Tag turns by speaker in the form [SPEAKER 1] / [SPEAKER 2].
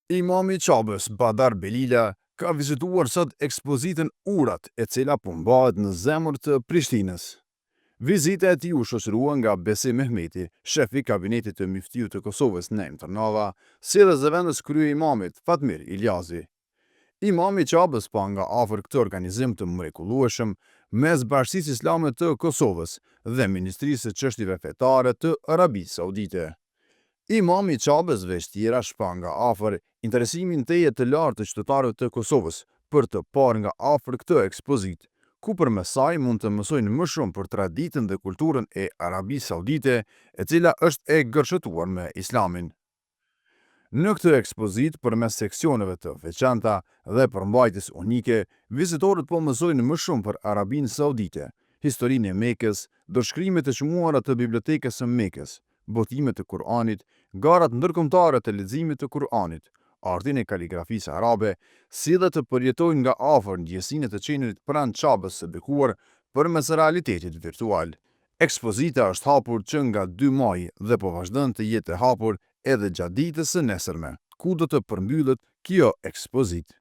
[SPEAKER 1] Imami Qabës Badar Belila ka vizituar sot ekspozitën Urat, e cila përmbahet në zemër të Prishtinës. Vizita e tij u shoqërua nga Besim Mehmeti, shefi i kabinetit të Myftiut të Kosovës Naim Tërnava, si dhe zëvendës kryeimamit Fatmir Iljazi. Imami Qabës pa nga afër këtë organizim të mrekullueshëm mes Bashkisë Islame të Kosovës dhe Ministrisë së Çështjeve Fetare të Arabisë Saudite. Imami Qabës vështira shpa nga afër interesimin të lartë të qytetarëve të Kosovës për të parë nga afër këtë ekspozitë, ku përmes saj mund të mësojnë më shumë për traditën dhe kulturën e Arabisë Saudite, e cila është e gërshëtuar me Islamin. Në këtë ekspozitë, përmes seksioneve të veçanta dhe përmbajtjes unike, vizitorët po mësojnë më shumë për Arabinë Saudite, historinë e Mekës, dorëshkrimet e çmuara të bibliotekës së Mekës, botimet të Kur'anit, garat ndërkombëtare të leximit të Kur'anit, artin e kaligrafisë arabe, si dhe të përjetojnë nga afër ndjesinë të qenurit pranë Qabës së bekuar përmes realitetit virtual. Ekspozita është hapur që nga 2 maj dhe po vazhdon të jetë e hapur edhe gjatë ditës së nesërme, ku do të përmbyllet kjo ekspozitë.